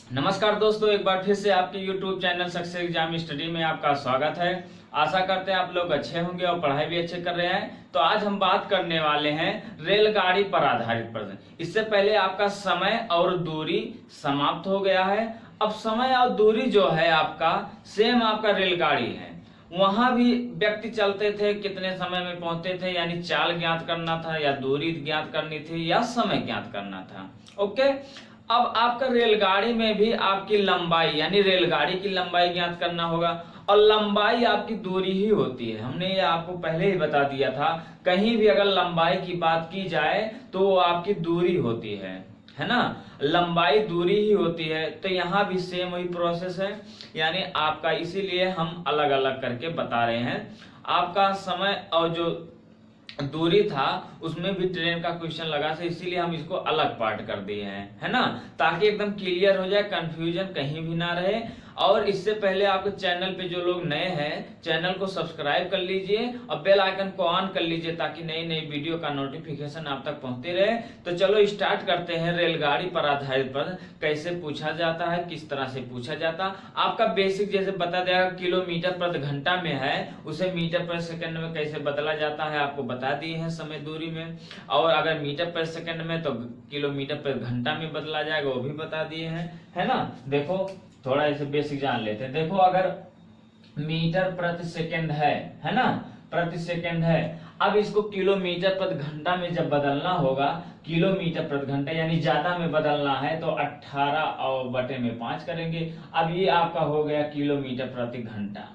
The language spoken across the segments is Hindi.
नमस्कार दोस्तों, एक बार फिर से आपके YouTube channel success exam study में आपका स्वागत है। आशा करते हैं आप लोग अच्छे होंगे और पढ़ाई भी अच्छे कर रहे हैं। तो आज हम बात करने वाले हैं रेलगाड़ी पर आधारित प्रश्न। इससे पहले आपका समय और दूरी समाप्त हो गया है। अब समय और दूरी जो है आपका सेम आपका रेलगाड़ी है। वहां भी व्यक्ति चलते थे, कितने समय में पहुंचते थे, यानी चाल ज्ञात करना था या दूरी ज्ञात करनी थी या समय ज्ञात करना था। ओके, अब आपका रेलगाड़ी में भी आपकी लंबाई यानी रेलगाड़ी की लंबाई ज्ञात करना होगा और लंबाई आपकी दूरी ही होती है। हमने ये आपको पहले ही बता दिया था, कहीं भी अगर लंबाई की बात की जाए तो वो आपकी दूरी होती है ना। लंबाई दूरी ही होती है। तो यहाँ भी सेम वही प्रोसेस है, यानी आपका इसीलिए हम अलग अलग करके बता रहे हैं। आपका समय और जो दूरी था उसमें भी ट्रेन का क्वेश्चन लगा था, इसीलिए हम इसको अलग पार्ट कर दिए हैं, है ना, ताकि एकदम क्लियर हो जाए, कंफ्यूजन कहीं भी ना रहे। और इससे पहले आपके चैनल पे जो लोग नए हैं, चैनल को सब्सक्राइब कर लीजिए और बेल आइकन को ऑन कर लीजिए ताकि नई नई वीडियो का नोटिफिकेशन आप तक पहुंचते रहे। तो चलो स्टार्ट करते हैं। रेलगाड़ी पर आधारित प्रश्न कैसे पूछा जाता है, किस तरह से पूछा जाता। आपका बेसिक जैसे बता देगा, किलोमीटर प्रति घंटा में है, उसे मीटर पर सेकंड में कैसे बदला जाता है आपको बता दिए हैं समय दूरी में। और अगर मीटर पर सेकंड में तो किलोमीटर पर घंटा में बदला जाएगा, वो भी बता दिए हैं, है ना। देखो थोड़ा ऐसे बेसिक जान लेते हैं। देखो अगर मीटर प्रति सेकंड है ना, प्रति सेकंड है। अब इसको किलोमीटर प्रति घंटा में जब बदलना होगा, किलोमीटर प्रति घंटा यानी ज्यादा में बदलना है तो 18 और बटे में 5 करेंगे। अब ये आपका हो गया किलोमीटर प्रति घंटा।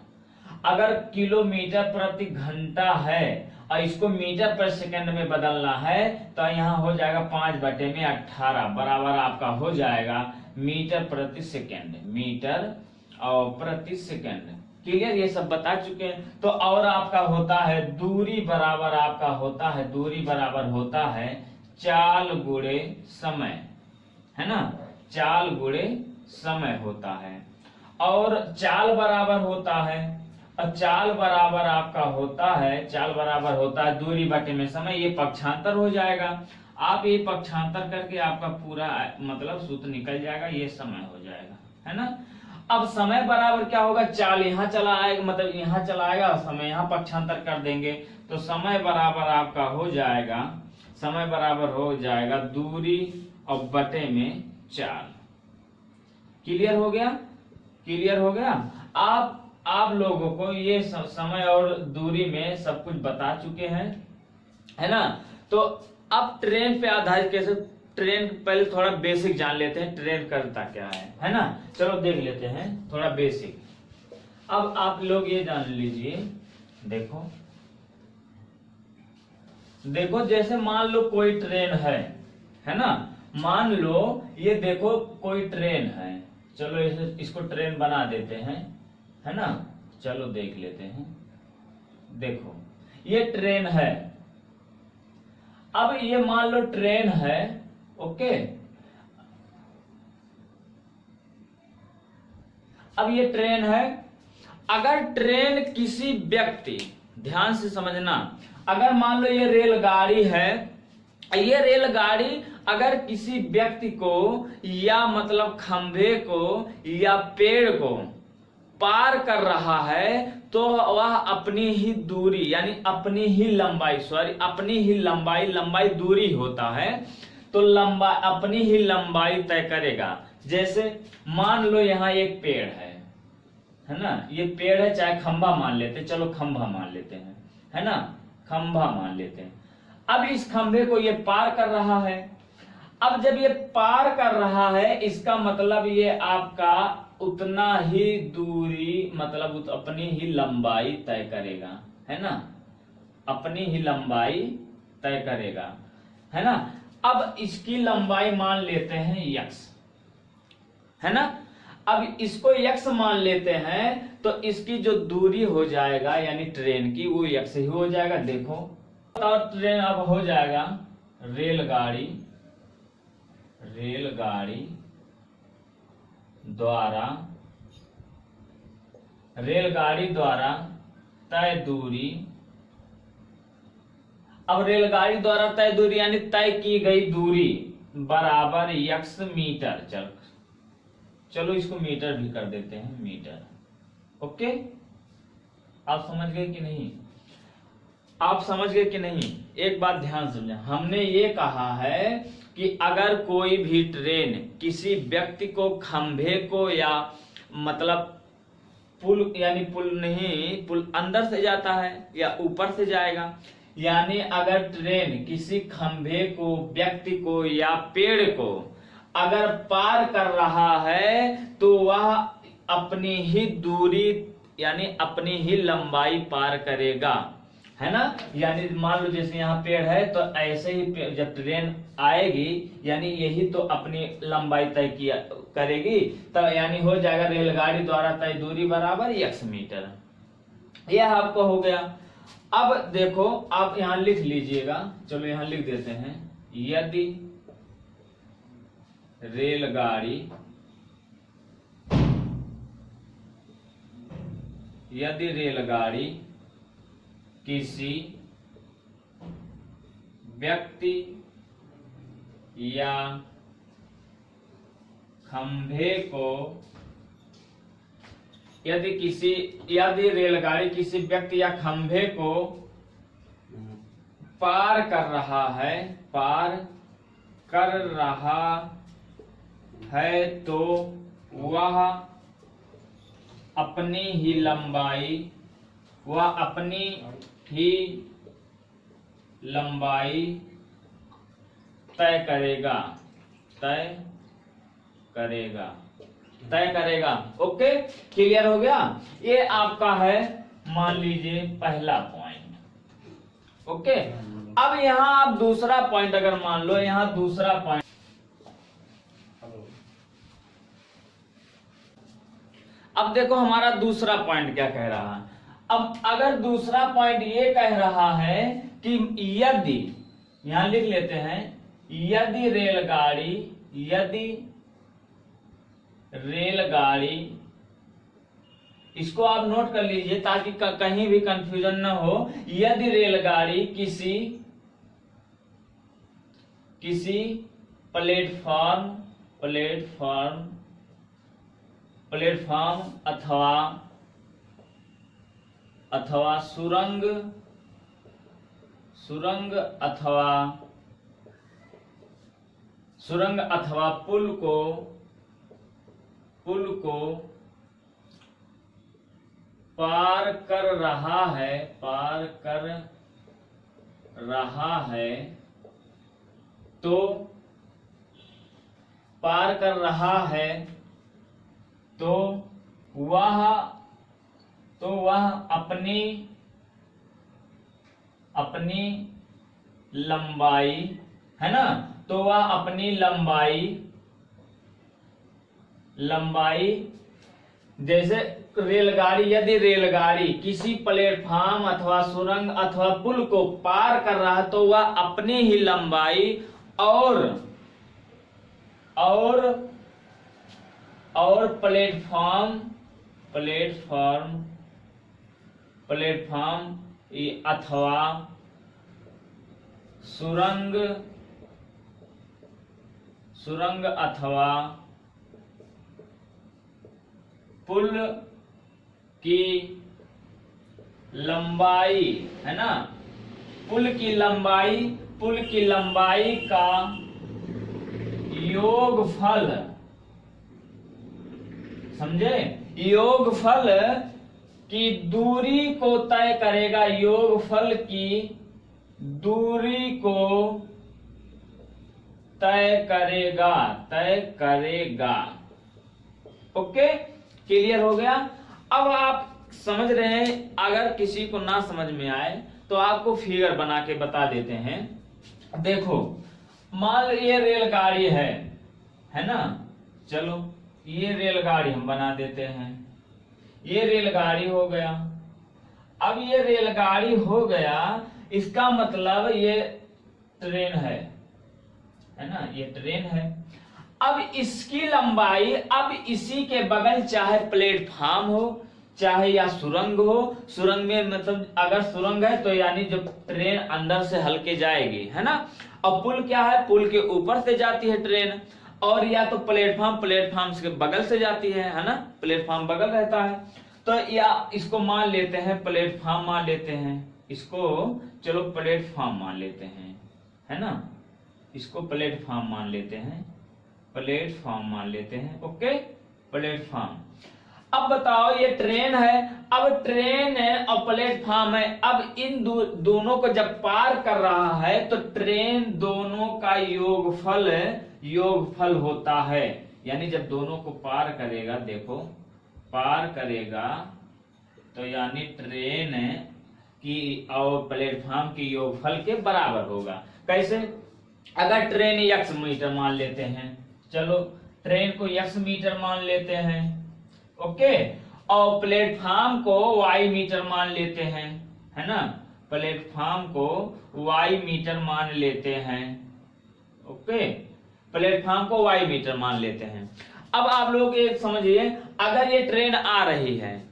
अगर किलोमीटर प्रति घंटा है और इसको मीटर पर सेकंड में बदलना है तो यहाँ हो जाएगा 5 बटे में 18 बराबर आपका हो जाएगा मीटर प्रति सेकंड। मीटर और प्रति सेकंड, क्लियर, ये सब बता चुके हैं। तो और आपका होता है दूरी बराबर आपका होता है, दूरी बराबर होता है चाल गुणे समय, है ना, चाल गुणे समय होता है। और चाल बराबर होता है, और चाल बराबर आपका होता है, चाल बराबर होता है दूरी बटे में समय। ये पक्षांतर हो जाएगा। आप ये पक्षांतर करके आपका पूरा मतलब सूत्र निकल जाएगा, ये समय हो जाएगा, है ना। अब समय बराबर क्या होगा, चाल यहाँ चला आएगा, मतलब यहाँ चला आएगा, समय यहाँ पक्षांतर कर देंगे तो समय बराबर आपका हो जाएगा, समय बराबर हो जाएगा दूरी और बटे में चाल। क्लियर हो गया, क्लियर हो गया। आप लोगों को ये समय और दूरी में सब कुछ बता चुके हैं, है ना। तो अब ट्रेन पे आधारित कैसे, ट्रेन पहले थोड़ा बेसिक जान लेते हैं, ट्रेन करता क्या है ना। चलो देख लेते हैं थोड़ा बेसिक। अब आप लोग ये जान लीजिए, देखो देखो जैसे मान लो कोई ट्रेन है ना, मान लो ये देखो कोई ट्रेन है। चलो इसको ट्रेन बना देते हैं, है ना। चलो देख लेते हैं। देखो ये ट्रेन है। अब ये मान लो ट्रेन है, ओके। अब ये ट्रेन है। अगर ट्रेन किसी व्यक्ति, ध्यान से समझना, अगर मान लो ये रेलगाड़ी है, ये रेलगाड़ी अगर किसी व्यक्ति को या मतलब खंभे को या पेड़ को पार कर रहा है तो वह अपनी ही दूरी यानी अपनी ही लंबाई, अपनी ही लंबाई दूरी होता है तो अपनी ही लंबाई तय करेगा। जैसे मान लो यहाँ एक पेड़ है ना, ये पेड़ है, चाहे खंभा मान लेते, चलो खंभा मान लेते हैं, है ना, खंभा मान लेते हैं। अब इस खंभे को ये पार कर रहा है। अब जब ये पार कर रहा है इसका मतलब ये आपका उतना ही दूरी मतलब अपनी ही लंबाई तय करेगा, है ना, अपनी ही लंबाई तय करेगा, है ना। अब इसकी लंबाई मान लेते हैं x, है ना। अब इसको x मान लेते हैं तो इसकी जो दूरी हो जाएगा यानी ट्रेन की वो x ही हो जाएगा। देखो और ट्रेन अब हो जाएगा रेलगाड़ी द्वारा तय दूरी। अब रेलगाड़ी द्वारा तय दूरी यानी तय की गई दूरी बराबर x मीटर। चल चलो इसको मीटर भी कर देते हैं, मीटर। ओके, आप समझ गए कि नहीं? आप समझ गए कि नहीं? एक बात ध्यान समझे, हमने ये कहा है कि अगर कोई भी ट्रेन किसी व्यक्ति को, खंभे को, या मतलब पुल, यानी पुल नहीं, पुल अंदर से जाता है या ऊपर से जाएगा, यानी अगर ट्रेन किसी खंभे को, व्यक्ति को या पेड़ को अगर पार कर रहा है तो वह अपनी ही दूरी यानी अपनी ही लंबाई पार करेगा, है ना। यानी मान लो जैसे यहाँ पेड़ है तो ऐसे ही जब ट्रेन आएगी यानी यही तो अपनी लंबाई तय किया करेगी, तो यानी हो जाएगा रेलगाड़ी द्वारा तय दूरी बराबर x मीटर। यह आपको हो गया। अब देखो आप यहाँ लिख लीजिएगा, चलो यहाँ लिख देते हैं, यदि रेलगाड़ी किसी व्यक्ति या खंभे को, यदि रेलगाड़ी किसी व्यक्ति या खंभे को पार कर रहा है तो वह अपनी ही लंबाई तय करेगा। ओके, क्लियर हो गया? ये आपका है मान लीजिए पहला पॉइंट। ओके, अब यहाँ आप दूसरा पॉइंट अगर मान लो, यहाँ दूसरा पॉइंट, अब देखो हमारा दूसरा पॉइंट क्या कह रहा है। अब अगर दूसरा पॉइंट ये कह रहा है कि यदि, यहां लिख लेते हैं, यदि रेलगाड़ी, इसको आप नोट कर लीजिए ताकि कहीं भी कंफ्यूजन न हो। यदि रेलगाड़ी किसी प्लेटफॉर्म अथवा सुरंग अथवा पुल को पार कर रहा है तो वह अपनी लंबाई, है ना, तो वह अपनी लंबाई जैसे यदि रेलगाड़ी किसी प्लेटफॉर्म अथवा सुरंग अथवा पुल को पार कर रहा है तो वह अपनी ही लंबाई और प्लेटफॉर्म अथवा सुरंग अथवा पुल की लंबाई, है ना, पुल की लंबाई का योगफल, समझे, योगफल की दूरी को तय करेगा, योगफल की दूरी को तय करेगा। ओके, क्लियर हो गया? अब आप समझ रहे हैं। अगर किसी को ना समझ में आए तो आपको फिगर बना के बता देते हैं। देखो मान लो ये रेलगाड़ी है ना, चलो ये रेलगाड़ी हम बना देते हैं, ये रेलगाड़ी हो गया। अब ये रेलगाड़ी हो गया, इसका मतलब ये ट्रेन है ना, ये ट्रेन है। अब इसकी लंबाई, अब इसी के बगल चाहे प्लेटफॉर्म हो चाहे या सुरंग हो, सुरंग में मतलब अगर सुरंग है तो यानी जब ट्रेन अंदर से हल्के जाएगी, है ना। अब पुल क्या है, पुल के ऊपर से जाती है ट्रेन। और या तो प्लेटफॉर्म के बगल से जाती है ना, प्लेटफॉर्म बगल रहता है, तो या इसको मान लेते हैं प्लेटफॉर्म मान लेते हैं, इसको चलो प्लेटफॉर्म मान लेते हैं, है ना, इसको प्लेटफॉर्म मान लेते हैं, ओके, प्लेटफॉर्म। अब बताओ ये ट्रेन है, अब ट्रेन है और प्लेटफॉर्म है, अब इन दोनों को जब पार कर रहा है तो ट्रेन दोनों का योगफल होता है, यानी जब दोनों को पार करेगा, देखो पार करेगा तो यानी ट्रेन की और प्लेटफॉर्म की योगफल के बराबर होगा। कैसे? अगर ट्रेन x मीटर मान लेते हैं, चलो ट्रेन को x मीटर मान लेते हैं, ओके, और प्लेटफॉर्म को y मीटर मान लेते हैं, है ना, प्लेटफॉर्म को y मीटर मान लेते हैं, ओके, प्लेटफॉर्म को y मीटर मान लेते हैं। अब आप लोग एक समझिए, अगर ये ट्रेन आ रही है,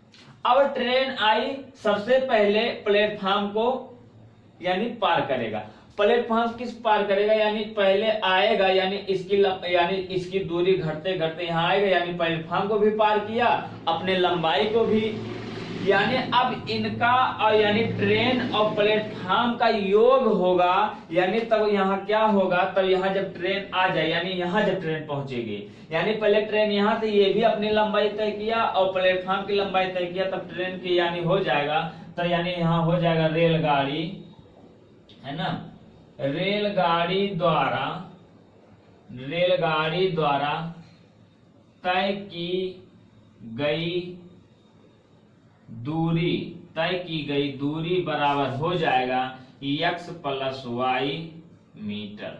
अब ट्रेन आई, सबसे पहले प्लेटफॉर्म को यानी पार करेगा, प्लेटफॉर्म किस पार करेगा, यानी पहले आएगा, यानी इसकी दूरी घटते घटते यहाँ आएगा, यानी प्लेटफॉर्म को भी पार किया, अपने लंबाई को भी, यानी अब इनका और यानी ट्रेन और प्लेटफॉर्म का योग होगा, यानी तब यहाँ क्या होगा, तब यहाँ जब ट्रेन आ जाए, यानी यहाँ जब ट्रेन पहुंचेगी, यानी पहले ट्रेन यहाँ से ये भी अपनी लंबाई तय किया और प्लेटफॉर्म की लंबाई तय किया, तब ट्रेन की यानी हो जाएगा, तो यानी यहाँ हो जाएगा रेलगाड़ी, है ना, रेलगाड़ी द्वारा तय की गई दूरी बराबर हो जाएगा x + y मीटर।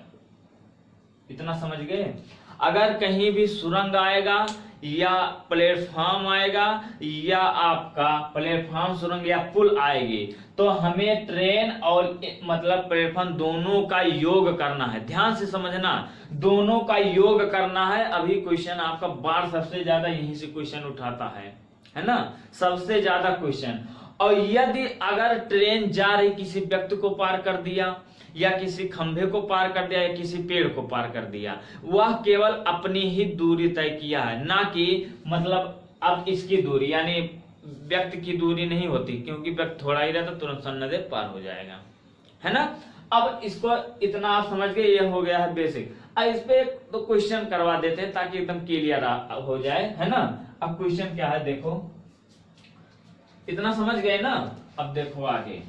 इतना समझ गए? अगर कहीं भी सुरंग आएगा या प्लेटफॉर्म आएगा या आपका प्लेटफॉर्म सुरंग या पुल आएगी, तो हमें ट्रेन और मतलब प्लेटफॉर्म दोनों का योग करना है। ध्यान से समझना, दोनों का योग करना है। अभी क्वेश्चन आपका बार सबसे ज्यादा यहीं से क्वेश्चन उठाता है ना, सबसे ज्यादा क्वेश्चन। और यदि अगर ट्रेन जा रही किसी व्यक्ति को पार कर दिया या किसी खंभे को पार कर दिया या किसी पेड़ को पार कर दिया, वह केवल अपनी ही दूरी तय किया है, ना कि मतलब अब इसकी दूरी, यानी व्यक्ति की दूरी नहीं होती, क्योंकि व्यक्ति थोड़ा ही रहता तुरंत सन्नदे पार हो जाएगा, है ना। अब इसको इतना आप समझ गए, ये हो गया है बेसिक। अब इस पे तो क्वेश्चन करवा देते हैं ताकि एकदम क्लियर हो जाए, है ना। अब क्वेश्चन क्या है देखो, इतना समझ गए ना। अब देखो आगे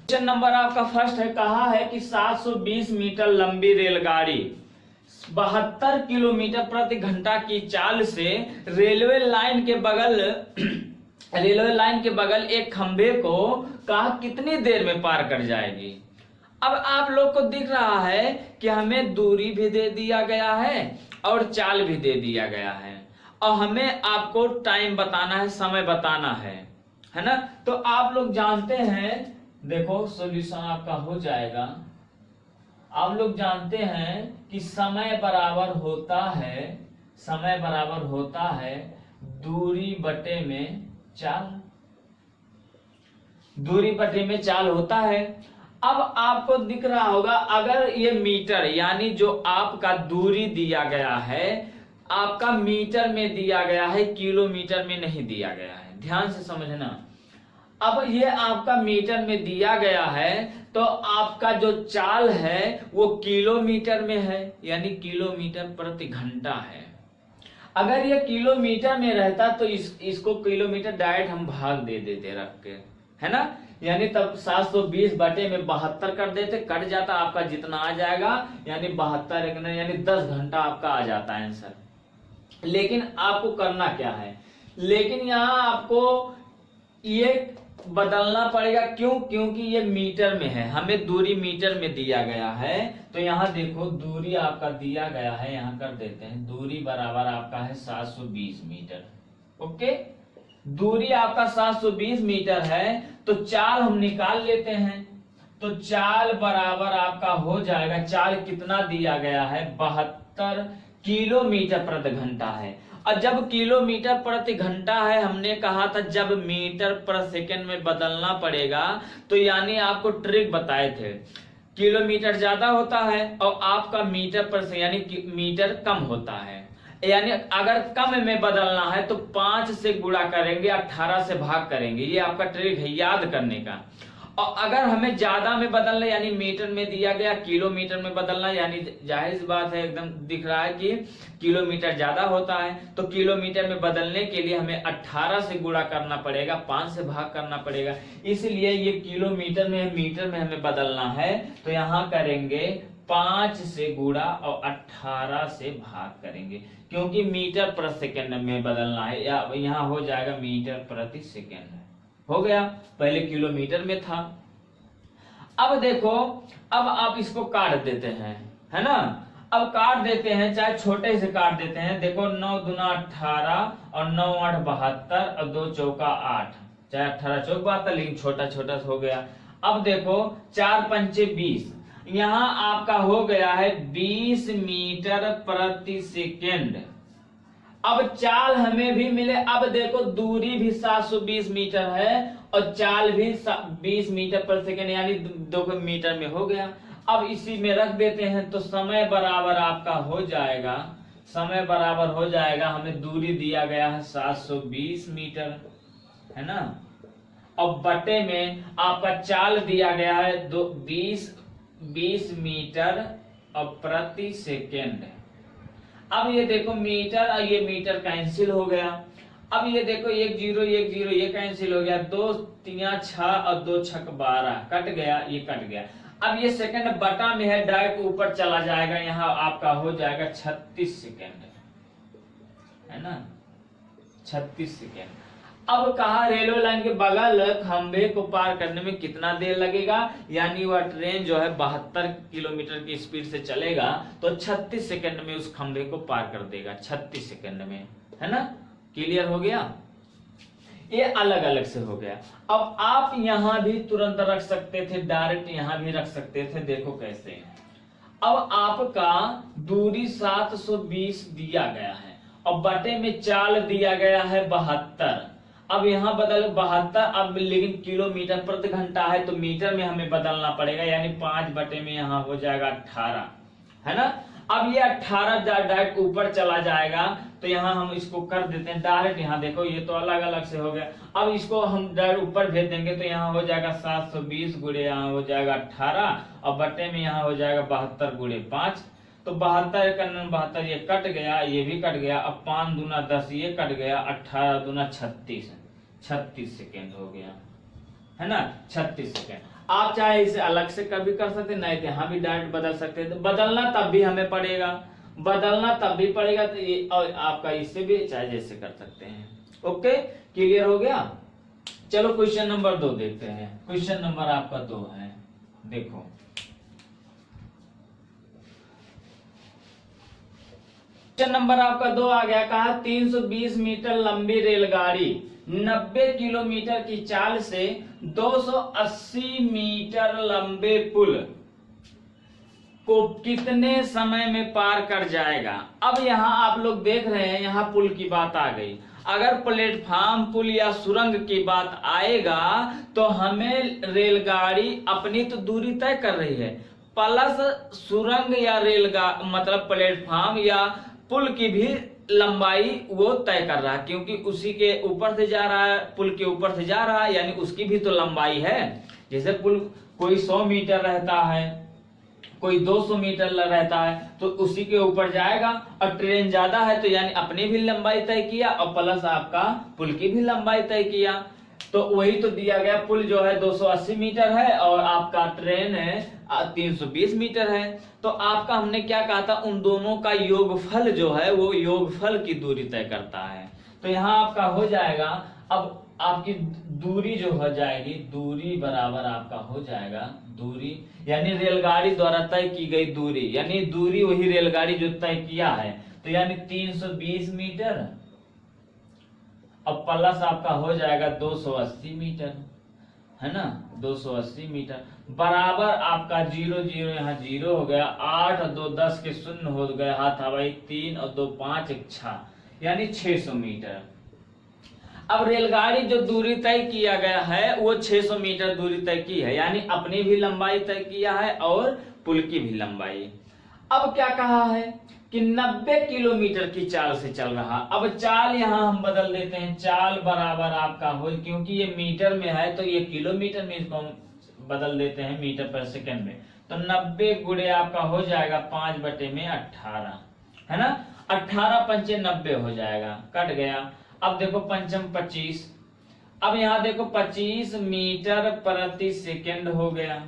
क्वेश्चन नंबर आपका फर्स्ट है, कहा है कि 720 मीटर लंबी रेलगाड़ी 72 किलोमीटर प्रति घंटा की चाल से रेलवे लाइन के बगल एक खंभे को कहा कितनी देर में पार कर जाएगी। अब आप लोग को दिख रहा है कि हमें दूरी भी दे दिया गया है और चाल भी दे दिया गया है, और हमें आपको टाइम बताना है, समय बताना है ना। तो आप लोग जानते हैं, देखो सॉल्यूशन आपका हो जाएगा। आप लोग जानते हैं कि समय बराबर होता है दूरी बटे में चाल होता है। अब आपको दिख रहा होगा, अगर ये मीटर यानी जो आपका दूरी दिया गया है, आपका मीटर में दिया गया है, किलोमीटर में नहीं दिया गया है, ध्यान से समझना। अब ये आपका मीटर में दिया गया है, तो आपका जो चाल है वो किलोमीटर में है, यानी किलोमीटर प्रति घंटा है। अगर ये किलोमीटर में रहता तो इसको किलोमीटर डायरेक्ट हम भाग दे देते रख के, है ना, यानी तब 720 बटे में 72 कर देते, कट जाता आपका जितना आ जाएगा, यानी 72 यानी 10 घंटा आपका आ जाता है आंसर। लेकिन आपको करना क्या है, लेकिन यहाँ आपको ये बदलना पड़ेगा। क्यों? क्योंकि ये मीटर में है, हमें दूरी मीटर में दिया गया है। तो यहाँ देखो दूरी आपका दिया गया है, यहाँ कर देते हैं, दूरी बराबर आपका है 720 मीटर। ओके, दूरी आपका 720 मीटर है, तो चाल हम निकाल लेते हैं। तो चाल बराबर आपका हो जाएगा, चाल कितना दिया गया है, 72 किलोमीटर प्रति घंटा है। और जब किलोमीटर प्रति घंटा है, हमने कहा था जब मीटर पर सेकंड में बदलना पड़ेगा, तो यानी आपको ट्रिक बताए थे किलोमीटर ज्यादा होता है और आपका मीटर पर से यानी मीटर कम होता है। यानी अगर कम में बदलना है तो 5 से गुणा करेंगे, 18 से भाग करेंगे। ये आपका ट्रिक है याद करने का। और अगर हमें ज्यादा में बदलना यानी मीटर में दिया गया किलोमीटर में बदलना, यानी जाहिर सी बात है एकदम दिख रहा है कि किलोमीटर ज्यादा होता है, तो किलोमीटर में बदलने के लिए हमें 18 से गुणा करना पड़ेगा, 5 से भाग करना पड़ेगा। इसलिए ये किलोमीटर में मीटर में हमें बदलना है तो यहाँ करेंगे 5 से गुणा और 18 से भाग करेंगे, क्योंकि मीटर प्रति सेकेंड में बदलना है। या यहाँ हो जाएगा मीटर प्रति सेकेंड। हो गया, पहले किलोमीटर में था। अब देखो, अब आप इसको काट देते हैं, है ना। अब काट देते हैं, चाहे छोटे से काट देते हैं। देखो 9 दूना 18 और 9 8 72 और 2 चौका 8, चाहे 18 चौक 72, लेकिन छोटा छोटा हो गया। अब देखो 4 पंचे 20, यहाँ आपका हो गया है 20 मीटर प्रति सेकेंड। अब चाल हमें भी मिले। अब देखो दूरी भी 720 मीटर है और चाल भी 20 मीटर पर सेकेंड यानी 2 मीटर में हो गया। अब इसी में रख देते हैं तो समय बराबर आपका हो जाएगा, समय बराबर हो जाएगा, हमें दूरी दिया गया है 720 मीटर, है ना। और बटे में आपका चाल दिया गया है 20 मीटर और प्रति सेकेंड। अब ये देखो मीटर और ये मीटर कैंसिल हो गया। अब ये देखो 1 0 1 0 ये कैंसिल हो गया, 2 3 6 और 2 6 12 कट गया, ये कट गया। अब ये सेकंड बटा में है, डायरेक्ट ऊपर चला जाएगा, यहाँ आपका हो जाएगा 36 सेकेंड, है ना, 36 सेकेंड। अब कहा रेलवे लाइन के बगल खंबे को पार करने में कितना देर लगेगा, यानी वह ट्रेन जो है 72 किलोमीटर की स्पीड से चलेगा तो 36 सेकंड में उस खंबे को पार कर देगा, 36 सेकंड में, है ना। क्लियर हो गया, ये अलग अलग से हो गया। अब आप यहां भी तुरंत रख सकते थे, डायरेक्ट यहां भी रख सकते थे। देखो कैसे, अब आपका दूरी 720 दिया गया है और बटे में चाल दिया गया है 72। अब यहाँ बदल 72, अब लेकिन किलोमीटर प्रति घंटा है तो मीटर में हमें बदलना पड़ेगा, यानी 5 बटे में यहाँ हो जाएगा 18, है ना। अब ये 18 डायरेक्ट ऊपर चला जाएगा तो यहाँ हम इसको कर देते हैं डायरेक्ट। यहाँ देखो ये तो अलग अलग से हो गया। अब इसको हम डायरेक्ट ऊपर भेज देंगे तो यहाँ हो जाएगा 720 गुणे यहाँ हो जाएगा 18 और बटे में यहाँ हो जाएगा 72 गुणे 5, तो 72 का 72 ये कट गया, ये भी कट गया। अब 5 दूना 10 ये कट गया, 18 दूना 36 सेकेंड हो गया, है ना, 36 सेकेंड। आप चाहे इसे अलग से कभी कर सकते, नहीं तो यहाँ भी डायरेक्ट बदल सकते हैं। तो बदलना तब भी हमें पड़ेगा, बदलना तब भी पड़ेगा, तो ये और आपका इससे भी चाहे जैसे कर सकते हैं। ओके, क्लियर हो गया। चलो क्वेश्चन नंबर 2 देखते हैं। क्वेश्चन नंबर आपका 2 है, देखो क्वेश्चन नंबर आपका 2 आ गया। कहा 320 मीटर लंबी रेलगाड़ी 90 किलोमीटर की चाल से 280 मीटर लंबे पुल को कितने समय में पार कर जाएगा। अब यहाँ आप लोग देख रहे हैं, यहाँ पुल की बात आ गई। अगर प्लेटफार्म, पुल या सुरंग की बात आएगा तो हमें रेलगाड़ी अपनी तो दूरी तय कर रही है, प्लस सुरंग या मतलब प्लेटफार्म या पुल की भी लंबाई वो तय कर रहा है, क्योंकि उसी के ऊपर से जा रहा है, पुल के ऊपर से जा रहा है, यानी उसकी भी तो लंबाई है। जैसे पुल कोई 100 मीटर रहता है, कोई 200 मीटर रहता है, तो उसी के ऊपर जाएगा। और ट्रेन ज्यादा है तो यानी अपनी भी लंबाई तय किया और प्लस आपका पुल की भी लंबाई तय किया। तो वही तो दिया गया, पुल जो है 280 मीटर है और आपका ट्रेन है 320 मीटर है। तो आपका हमने क्या कहा था, उन दोनों का योगफल जो है वो योगफल की दूरी तय करता है। तो यहाँ आपका हो जाएगा, अब आपकी दूरी जो हो जाएगी, दूरी बराबर आपका हो जाएगा, दूरी यानी रेलगाड़ी द्वारा तय की गई दूरी, यानी दूरी वही रेलगाड़ी जो तय किया है, तो यानी 320 मीटर अब प्लस आपका हो जाएगा 280 मीटर, है ना, 280 मीटर बराबर आपका 0 0 यहाँ 0 हो गया, 8 और 2 10 के 0 हो गए, हाथ हवाई 3 और 2 5 1 6, यानी 600 मीटर। अब रेलगाड़ी जो दूरी तय किया गया है वो 600 मीटर दूरी तय की है, यानी अपनी भी लंबाई तय किया है और पुल की भी लंबाई। अब क्या कहा है कि 90 किलोमीटर की चाल से चल रहा। अब चाल यहाँ हम बदल देते हैं, चाल बराबर आपका हो, क्योंकि ये मीटर में है तो ये किलोमीटर में इसको हम बदल देते हैं मीटर पर सेकंड में। तो 90 गुणे आपका हो जाएगा 5/18, है ना। 18 पंचे 90 हो जाएगा, कट गया। अब देखो पंचम 25, अब यहाँ देखो 25 मीटर प्रति सेकंड हो गया,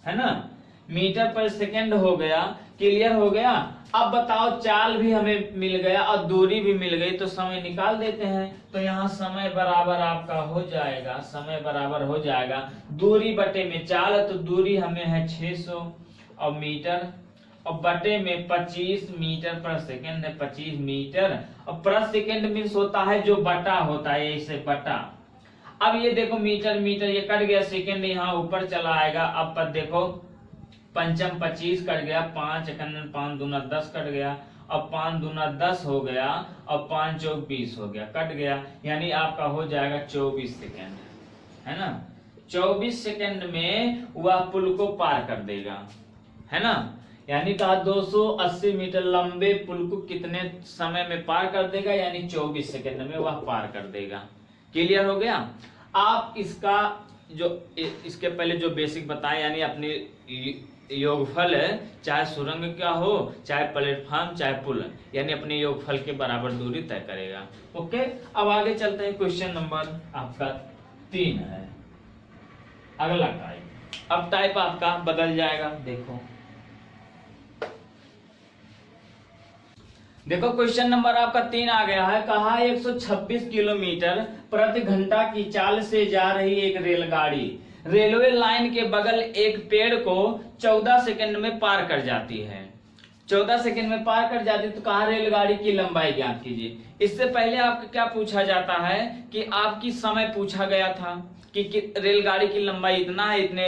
है ना, मीटर पर सेकंड हो गया। क्लियर हो गया। अब बताओ चाल भी हमें मिल गया और दूरी भी मिल गई, तो समय निकाल देते हैं। तो यहाँ समय बराबर आपका हो जाएगा, समय बराबर हो जाएगा दूरी बटे में चाल, तो दूरी हमें है 600 और मीटर और बटे में 25 मीटर पर सेकंड है, 25 मीटर और पर सेकंड मीन्स होता है जो बटा होता है, इसे बटा। अब ये देखो मीटर मीटर ये कट गया, सेकंड यहाँ ऊपर चला आएगा। अब पर देखो पंचम 25 कट गया, 5 एकन 5 दूना 10 कट गया, अब 5 दूना 10 हो गया और 5 चौक 20 हो गया, कट गया, यानी आपका हो जाएगा 24 सेकंड, है ना। 24 सेकंड में वह पुल को पार कर देगा, है ना। यानी कहा 280 मीटर लंबे पुल को कितने समय में पार कर देगा, यानी 24 सेकंड में वह पार कर देगा। क्लियर हो गया। आप इसका जो इसके पहले जो बेसिक बताए, यानी अपनी योगफल है, चाहे सुरंग का हो, चाहे प्लेटफॉर्म, चाहे पुल, यानी अपने योगफल के बराबर दूरी तय करेगा। ओके, अब आगे चलते हैं। क्वेश्चन नंबर आपका 3 है, अगला टाइप। अब टाइप आपका बदल जाएगा। देखो क्वेश्चन नंबर आपका 3 आ गया है। कहा 126 किलोमीटर प्रति घंटा की चाल से जा रही एक रेलगाड़ी रेलवे लाइन के बगल एक पेड़ को 14 सेकंड में पार कर जाती है। 14 सेकंड में पार कर जाती है, तो कहा रेलगाड़ी की लंबाई ज्ञात कीजिए। इससे पहले आपका क्या पूछा जाता है कि आपकी समय पूछा गया था कि रेलगाड़ी की लंबाई इतना है, इतने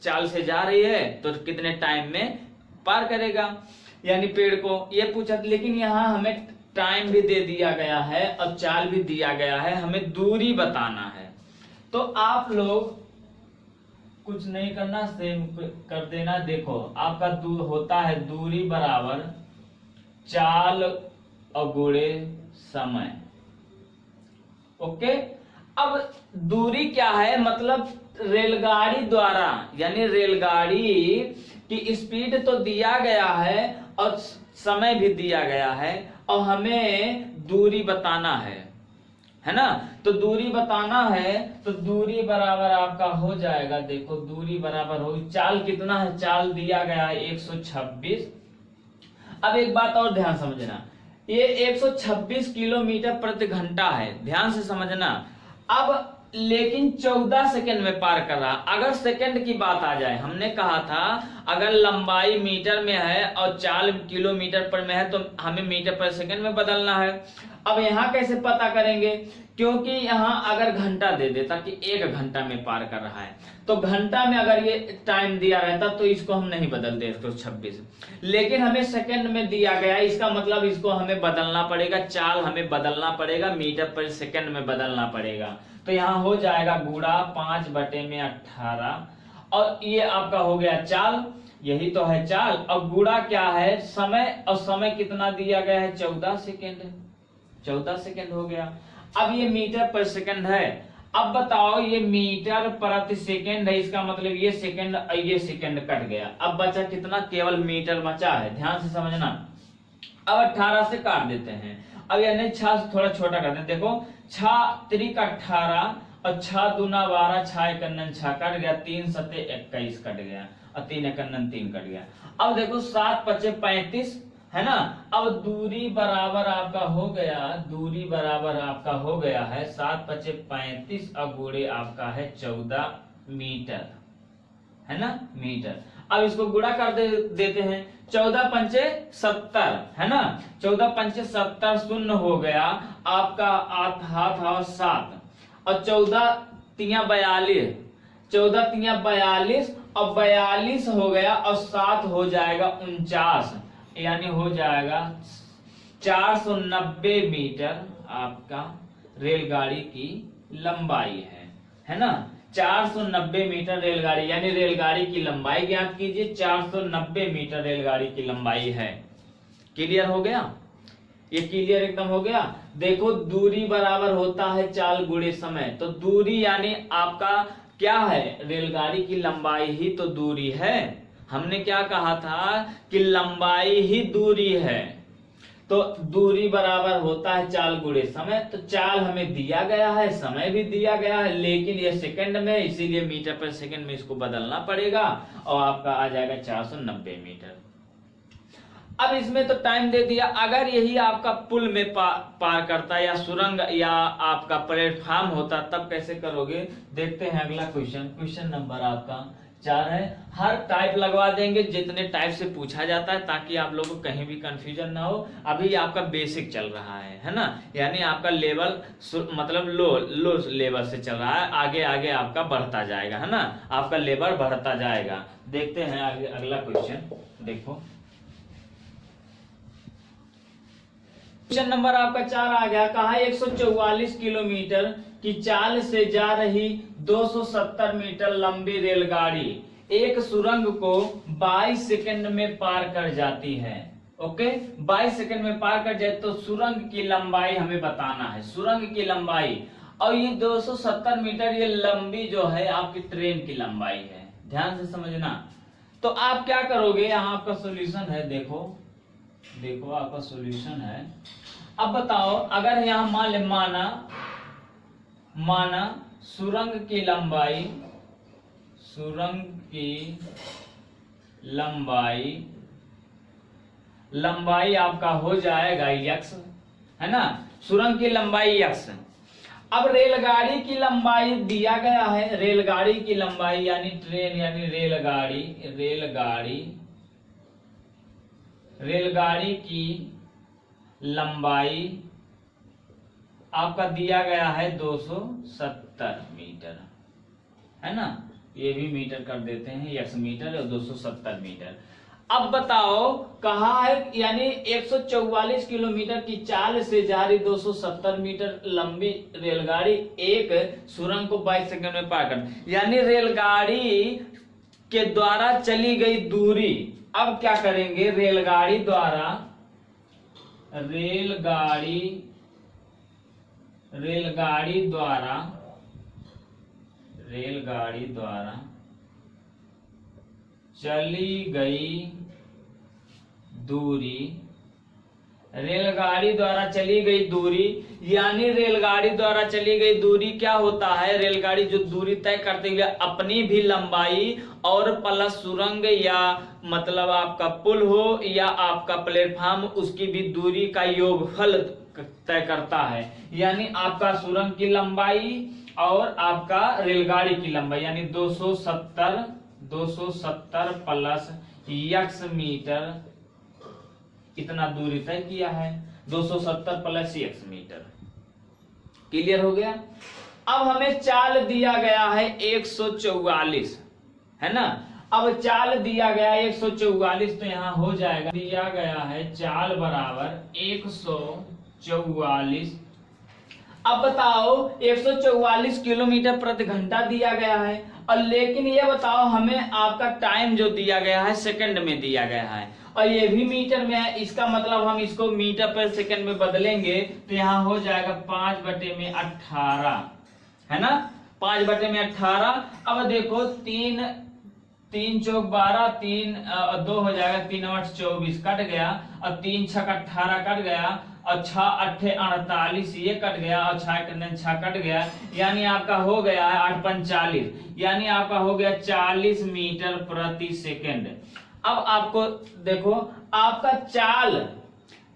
चाल से जा रही है, तो कितने टाइम में पार करेगा, यानी पेड़ को, ये पूछा। लेकिन यहाँ हमें टाइम भी दे दिया गया है और चाल भी दिया गया है, हमें दूरी बताना है। तो आप लोग कुछ नहीं करना, सेम कर देना। देखो आपका होता है दूरी बराबर चाल और गुणे समय। ओके, अब दूरी क्या है, मतलब रेलगाड़ी द्वारा, यानी रेलगाड़ी की स्पीड तो दिया गया है और समय भी दिया गया है और हमें दूरी बताना है ना। तो दूरी बताना है, तो दूरी बराबर आपका हो जाएगा। देखो दूरी बराबर होगी, चाल कितना है, चाल दिया गया है 126। अब एक बात और ध्यान समझना, ये 126 किलोमीटर प्रति घंटा है, ध्यान से समझना। अब लेकिन 14 सेकंड में पार कर रहा। अगर सेकंड की बात आ जाए, हमने कहा था अगर लंबाई मीटर में है और चाल किलोमीटर पर में है, तो हमें मीटर पर सेकंड में बदलना है। अब यहाँ कैसे पता करेंगे, क्योंकि यहाँ अगर घंटा दे देता कि 1 घंटा में पार कर रहा है, तो घंटा में अगर ये टाइम दिया रहता तो इसको हम नहीं बदलते 126, लेकिन हमें सेकंड में दिया गया, इसका मतलब इसको हमें बदलना पड़ेगा, चाल हमें बदलना पड़ेगा, मीटर पर सेकंड में बदलना पड़ेगा। तो यहाँ हो जाएगा गुणा 5/18 और ये आपका हो गया चाल, यही तो है चाल। और गुणा क्या है, समय, और समय कितना दिया गया है 14 सेकंड, 14 सेकंड हो गया। अब ये मीटर पर सेकंड है। अब बताओ ये मीटर प्रति सेकंड है, इसका मतलब ये सेकंड कट गया। अब बचा कितना, केवल मीटर बचा है, ध्यान से समझना। अब 18 से काट देते हैं। अब यानी 6 थोड़ा छोटा करते हैं। देखो 6 त्रिक 18 और 6 दूना 12, 6 एकन्नन 6 कट गया, 3 सते 21 कट गया और 3 एकन्नन 3 कट गया। अब देखो 7 पचे 35, है ना। अब दूरी बराबर आपका हो गया, दूरी बराबर आपका हो गया है 7 पचे 35 और गुणे आपका है 14 मीटर, है ना, मीटर। अब इसको गुणा कर देते हैं। 14 पंचे 70, है ना, 14 पंचे 70 शून्य हो गया आपका, हाथ और 7 और 14 तिया 42, 14 तिया 42 और 42 हो गया और 7 हो जाएगा 49, यानी हो जाएगा 490 मीटर आपका रेलगाड़ी की लंबाई है ना। 490 मीटर रेलगाड़ी, यानी रेलगाड़ी की लंबाई ज्ञात कीजिए। 490 मीटर रेलगाड़ी की लंबाई है। क्लियर हो गया? ये क्लियर एकदम हो गया। देखो दूरी बराबर होता है चाल गुणे समय, तो दूरी यानी आपका क्या है, रेलगाड़ी की लंबाई ही तो दूरी है। हमने क्या कहा था कि लंबाई ही दूरी है, तो दूरी बराबर होता है चाल गुणे समय। तो चाल हमें दिया गया है, समय भी दिया गया है, लेकिन ये सेकंड में, इसीलिए मीटर पर सेकंड में इसको बदलना पड़ेगा और आपका आ जाएगा 490 मीटर। अब इसमें तो टाइम दे दिया। अगर यही आपका पुल में पार करता या सुरंग या आपका प्लेटफॉर्म होता तब कैसे करोगे, देखते हैं अगला क्वेश्चन। क्वेश्चन नंबर आपका 4 है। हर टाइप लगवा देंगे जितने टाइप से पूछा जाता है, ताकि आप लोगों को कहीं भी कंफ्यूजन ना हो। अभी आपका बेसिक चल रहा है ना, यानी आपका लेवल मतलब लो लेवल से चल रहा है, आगे आगे आपका बढ़ता जाएगा, है ना, आपका लेवल बढ़ता जाएगा। देखते हैं आगे अगला क्वेश्चन। देखो क्वेश्चन नंबर आपका 4 आ गया। कहा 144 किलोमीटर की चाल से जा रही 270 मीटर लंबी रेलगाड़ी एक सुरंग को 22 सेकंड में पार कर जाती है। ओके, 22 सेकंड में पार कर जाए तो सुरंग की लंबाई हमें बताना है, सुरंग की लंबाई। और ये 270 मीटर ये लंबी जो है आपकी ट्रेन की लंबाई है, ध्यान से समझना। तो आप क्या करोगे, यहाँ आपका सॉल्यूशन है, देखो आपका सॉल्यूशन है। अब बताओ, अगर यहाँ माना सुरंग की लंबाई आपका हो जाएगा x, है ना, सुरंग की लंबाई x। अब रेलगाड़ी की लंबाई दिया गया है, रेलगाड़ी की लंबाई यानी ट्रेन यानी रेलगाड़ी की लंबाई आपका दिया गया है 270 मीटर, है ना, ये भी मीटर कर देते हैं, x मीटर और 270 मीटर। अब बताओ, कहा है यानी 144 किलोमीटर की चाल से जा रही 270 मीटर लंबी रेलगाड़ी एक सुरंग को 22 सेकंड में पार कर, यानी रेलगाड़ी के द्वारा चली गई दूरी। अब क्या करेंगे, रेलगाड़ी द्वारा चली गई दूरी, रेलगाड़ी द्वारा चली गई दूरी, यानी रेलगाड़ी द्वारा चली गई दूरी क्या होता है, रेलगाड़ी जो दूरी तय करते हुए अपनी भी लंबाई और प्लस सुरंग या मतलब आपका पुल हो या आपका प्लेटफॉर्म, उसकी भी दूरी का योगफल तय करता है। यानी आपका सुरंग की लंबाई और आपका रेलगाड़ी की लंबाई, यानी 270 प्लस x मीटर, इतना दूरी तय किया है, 270 प्लस x मीटर। क्लियर हो गया? अब हमें चाल दिया गया है 144, है ना। अब चाल दिया गया 144, तो यहाँ हो जाएगा, दिया गया है चाल बराबर 144। अब बताओ 144 किलोमीटर प्रति घंटा दिया गया है, और लेकिन ये बताओ हमें आपका टाइम जो दिया गया है सेकंड में दिया गया है, और ये भी मीटर में है। इसका मतलब हम इसको मीटर पर सेकंड में बदलेंगे तो यहाँ हो जाएगा 5/18, है ना, 5/18। अब देखो 3 चौक 12, 3 और 2 हो जाएगा, 3 8 24 कट गया, और 3 6 18 कट गया, और 6 8 48 ये कट गया, और 6 कट गया, यानी आपका हो गया है 8 5 40, यानी आपका हो गया 40 मीटर प्रति सेकंड। अब आपको देखो आपका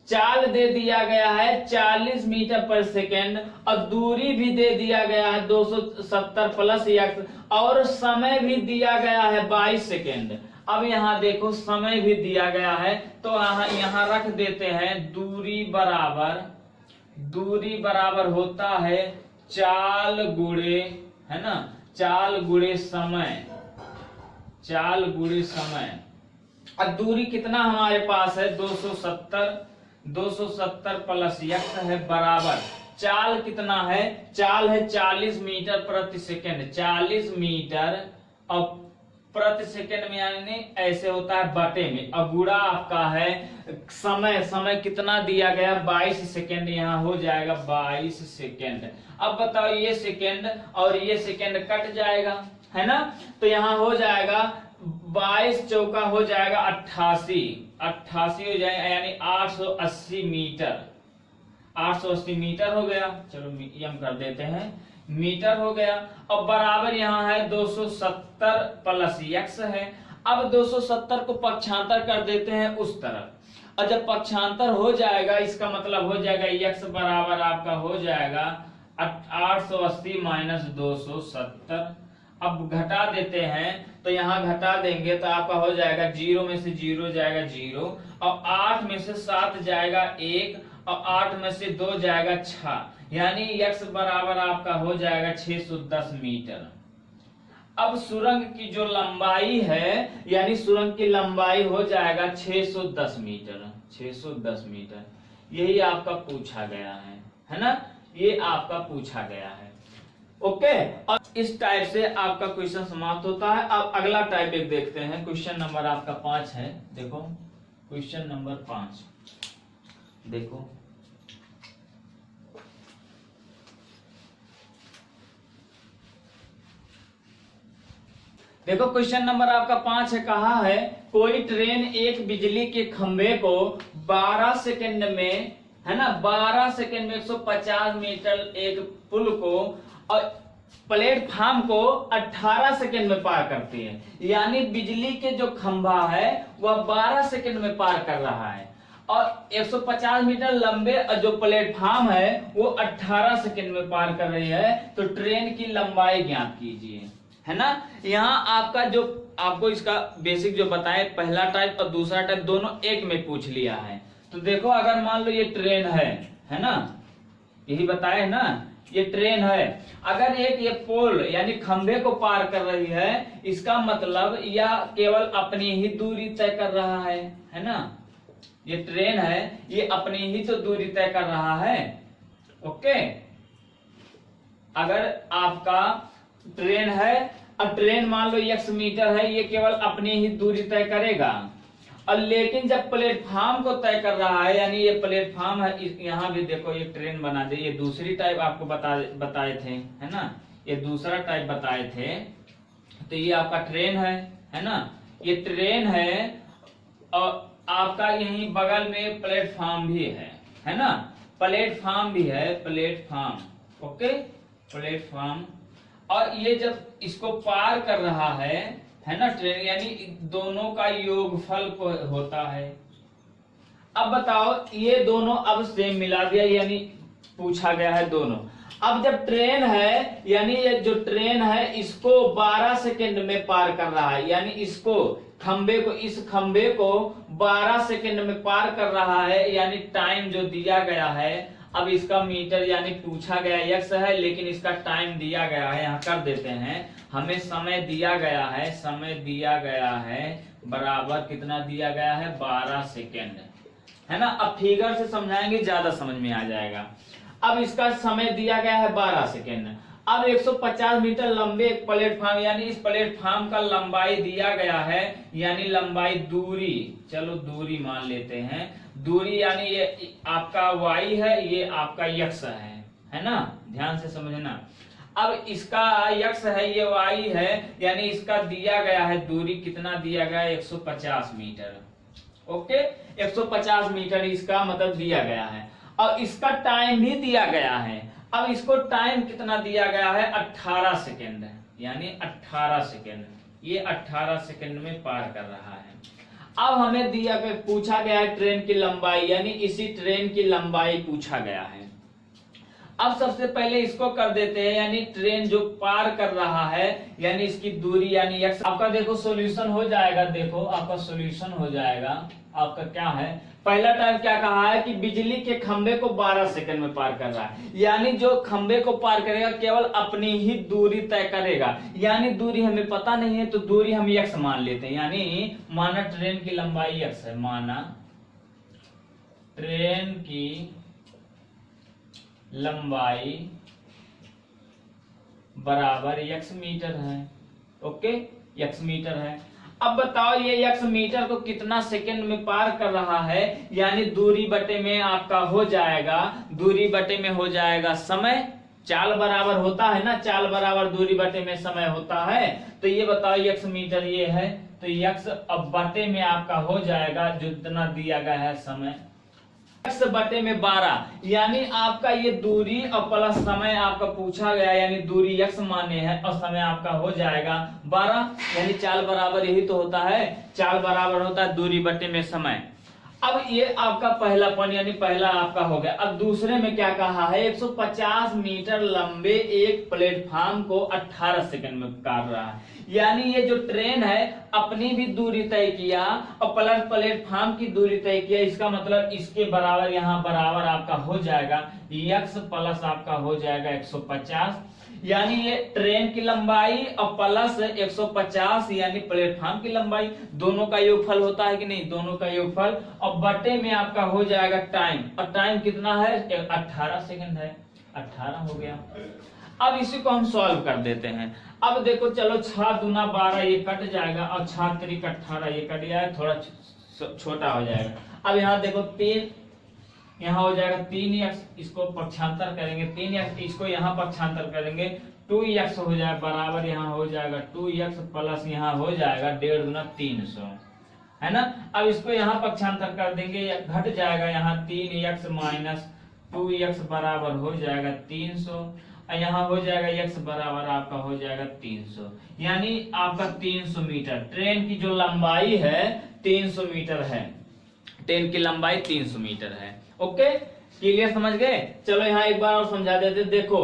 चाल दे दिया गया है 40 मीटर पर सेकेंड, और दूरी भी दे दिया गया है 270 प्लस x, और समय भी दिया गया है 22 सेकेंड। अब यहाँ देखो समय भी दिया गया है, तो यहाँ रख देते हैं दूरी बराबर होता है चाल गुणे, है ना, चाल गुणे समय। अब दूरी कितना हमारे पास है 270 प्लस x है बराबर चाल कितना है, चाल है 40 मीटर प्रति सेकेंड, 40 मीटर और प्रति सेकेंड में यानी ऐसे होता है बटे में, और गुणा आपका है समय, समय कितना दिया गया 22 सेकेंड, यहाँ हो जाएगा 22 सेकेंड। अब बताओ ये सेकेंड और ये सेकेंड कट जाएगा, है ना, तो यहाँ हो जाएगा 22 चौका हो जाएगा 88, 88 हो जाएगा यानी 880 मीटर, 880 मीटर हो गया। चलो यम कर देते हैं, मीटर हो गया। अब बराबर यहाँ है 270 प्लस x है। अब 270 को पक्षांतर कर देते हैं उस तरफ, और जब पक्षांतर हो जाएगा इसका मतलब हो जाएगा x बराबर आपका हो जाएगा 880 माइनस 270। अब घटा देते हैं तो यहाँ घटा देंगे तो आपका हो जाएगा 0 में से 0 जाएगा 0, और 8 में से 7 जाएगा 1, और 8 में से 2 जाएगा 6, यानी x बराबर आपका हो जाएगा 610 मीटर। अब सुरंग की जो लंबाई है यानी सुरंग की लंबाई हो जाएगा 610 मीटर, 610 मीटर, यही आपका पूछा गया है ना, ये आपका पूछा गया है। ओके, और इस टाइप से आपका क्वेश्चन समाप्त होता है। अब अगला टाइप एक देखते हैं, क्वेश्चन नंबर आपका 5 है। देखो क्वेश्चन नंबर 5 देखो, देखो क्वेश्चन नंबर आपका 5 है, कहा है कोई ट्रेन एक बिजली के खंभे को 12 सेकंड में, है ना, 12 सेकंड में 150 मीटर एक पुल को और प्लेटफॉर्म को 18 सेकंड में पार करती है, यानी बिजली के जो खंभा है वह 12 सेकंड में पार कर रहा है, और 150 मीटर लंबे जो प्लेटफॉर्म है वो 18 सेकंड में पार कर रही है, तो ट्रेन की लंबाई ज्ञात कीजिए, है ना। यहाँ आपका जो आपको इसका बेसिक जो बताए, पहला टाइप और दूसरा टाइप दोनों एक में पूछ लिया है। तो देखो अगर मान लो ये ट्रेन है ना, यही बताए ना, ये ट्रेन है, अगर एक ये पोल यानी खंभे को पार कर रही है, इसका मतलब यह केवल अपनी ही दूरी तय कर रहा है ना, ये ट्रेन है ये अपनी ही तो दूरी तय कर रहा है। ओके, अगर आपका ट्रेन है और ट्रेन मान लो x मीटर है, ये केवल अपनी ही दूरी तय करेगा, और लेकिन जब प्लेटफॉर्म को तय कर रहा है, यानी ये प्लेटफॉर्म है, यहाँ भी देखो ये ट्रेन बना दे, ये दूसरी टाइप आपको बताए थे, है ना, ये दूसरा टाइप बताए थे, तो ये आपका ट्रेन है ना, ये ट्रेन है और आपका यहीं बगल में प्लेटफॉर्म भी है ना, प्लेटफॉर्म भी है, प्लेटफॉर्म, ओके, प्लेटफॉर्म, और ये जब इसको पार कर रहा है ना ट्रेन, यानी दोनों का योगफल होता है। अब बताओ ये दोनों अब सेम मिला दिया, यानी पूछा गया है दोनों। अब जब ट्रेन है यानी ये जो ट्रेन है इसको 12 सेकंड में पार कर रहा है, यानी इसको खंबे को, इस खंबे को 12 सेकंड में पार कर रहा है, यानी टाइम जो दिया गया है। अब इसका मीटर यानी पूछा गया x है, लेकिन इसका टाइम दिया गया है, यहाँ कर देते हैं, हमें समय दिया गया है, समय दिया गया है बराबर कितना दिया गया है 12 सेकेंड, है ना। अब फिगर से समझाएंगे ज्यादा समझ में आ जाएगा। अब इसका समय दिया गया है 12 सेकेंड। अब 150 मीटर लंबे प्लेटफॉर्म, यानी इस प्लेटफॉर्म का लंबाई दिया गया है, यानी लंबाई दूरी, चलो दूरी मान लेते हैं, दूरी यानी ये आपका y है, ये आपका x है ना, ध्यान से समझना। अब इसका x है, ये y है, यानी इसका दिया गया है दूरी, कितना दिया गया है 150 मीटर, ओके, 150 मीटर इसका मतलब दिया गया है, और इसका टाइम भी दिया गया है। अब इसको टाइम कितना दिया गया है 18 सेकेंड, यानी 18 सेकेंड, ये 18 सेकेंड में पार कर रहा है। अब हमें दिया गया, पूछा गया है ट्रेन की लंबाई, यानी इसी ट्रेन की लंबाई पूछा गया है। अब सबसे पहले इसको कर देते हैं, यानी ट्रेन जो पार कर रहा है, यानी इसकी दूरी यानी x। आपका देखो सॉल्यूशन हो जाएगा, देखो आपका सॉल्यूशन हो जाएगा। आपका क्या है, पहला टाइम क्या कहा है कि बिजली के खंबे को 12 सेकंड में पार कर रहा है, यानी जो खंबे को पार करेगा केवल अपनी ही दूरी तय करेगा, यानी दूरी हमें पता नहीं है तो दूरी हम x मान लेते हैं, यानी माना ट्रेन की लंबाई x है, माना ट्रेन की लंबाई बराबर x मीटर है। ओके, x मीटर है। अब बताओ ये x मीटर को कितना सेकंड में पार कर रहा है, यानी दूरी बटे में आपका हो जाएगा, दूरी बटे में हो जाएगा समय, चाल बराबर होता है ना, चाल बराबर दूरी बटे में समय होता है। तो ये बताओ x मीटर ये है, तो x अब बटे में आपका हो जाएगा जितना दिया गया है समय, x बटे में 12, यानी आपका ये दूरी और प्लस समय आपका पूछा गया, यानी दूरी x माने है और समय आपका हो जाएगा 12, यानी चाल बराबर यही तो होता है, चाल बराबर होता है दूरी बटे में समय। अब ये आपका पहला पॉइंट यानी पहला आपका हो गया। अब दूसरे में क्या कहा है, 150 मीटर लंबे एक प्लेटफॉर्म को 18 सेकंड में काट रहा है, यानी ये जो ट्रेन है अपनी भी दूरी तय किया और प्लस प्लेटफॉर्म की दूरी तय किया, इसका मतलब इसके बराबर यहाँ बराबर आपका हो जाएगा x प्लस आपका हो जाएगा 150, यानी ये ट्रेन की लंबाई और प्लस 150 यानी प्लेटफॉर्म की लंबाई, दोनों का योगफल होता है कि नहीं, दोनों का योगफल, और बटे में आपका हो जाएगा टाइम, और टाइम कितना है 18 सेकंड है, 18 हो गया। अब इसी को हम सॉल्व कर देते हैं। अब देखो चलो 6 दूना 12 ये कट जाएगा और 6 त्रिक 18 ये कट जाएगा, थोड़ा छोटा हो जाएगा। अब यहाँ देखो 3 यहाँ हो जाएगा 3x, इसको पक्षांतर करेंगे 3x, इसको यहाँ पक्षांतर करेंगे 2x हो जाएगा बराबर यहाँ हो जाएगा 2x प्लस यहाँ हो जाएगा 1.5 गुना 300, है ना। अब इसको यहाँ पक्षांतर कर देंगे, घट जाएगा यहाँ 3x माइनस 2x बराबर हो जाएगा 300, और यहाँ हो जाएगा x बराबर आपका हो जाएगा 300, यानी आपका 300 मीटर ट्रेन की जो लंबाई है 300 मीटर है, ट्रेन की लंबाई 300 मीटर है। ओके, क्लियर, समझ गए। चलो यहाँ एक बार और समझा देते। देखो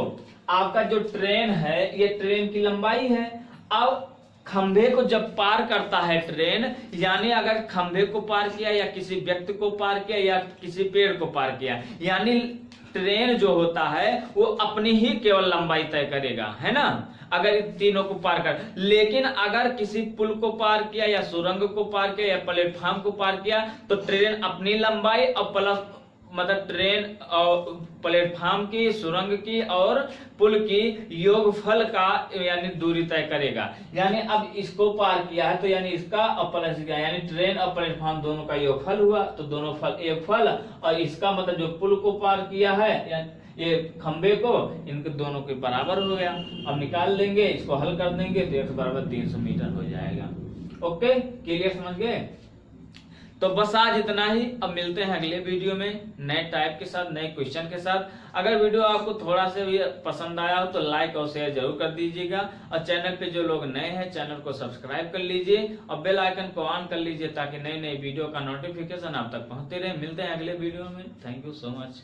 आपका जो ट्रेन है ये ट्रेन की लंबाई है, अब खंभे को जब पार करता है ट्रेन, यानी अगर खंभे को पार किया या किसी व्यक्ति को पार किया या किसी पेड़ को पार किया, यानी ट्रेन जो होता है वो अपनी ही केवल लंबाई तय करेगा, है ना, अगर तीनों को पार कर। लेकिन अगर किसी पुल को पार किया या सुरंग को पार किया या प्लेटफॉर्म को पार किया तो ट्रेन अपनी लंबाई और प्लस मतलब ट्रेन और प्लेटफॉर्म की, सुरंग की और पुल की योगफल का यानी दूरी तय करेगा। यानी अब इसको पार किया है तो यानी इसका और प्लस इसका, यानी ट्रेन और प्लेटफॉर्म दोनों का योगफल हुआ, तो दोनों फल एक फल, और इसका मतलब जो पुल को पार किया है यानी ये खंबे को, इनके दोनों के बराबर हो गया। अब निकाल लेंगे, इसको हल कर देंगे तो x बराबर 300 मीटर हो जाएगा। ओके, क्लियर, समझ गए। तो बस आज इतना ही, अब मिलते हैं अगले वीडियो में नए टाइप के साथ, नए क्वेश्चन के साथ। अगर वीडियो आपको थोड़ा से भी पसंद आया हो तो लाइक और शेयर जरूर कर दीजिएगा, और चैनल पे जो लोग नए हैं चैनल को सब्सक्राइब कर लीजिए और बेल आइकन को ऑन कर लीजिए ताकि नए नए वीडियो का नोटिफिकेशन आप तक पहुंचते रहे। मिलते हैं अगले वीडियो में। Thank you so much.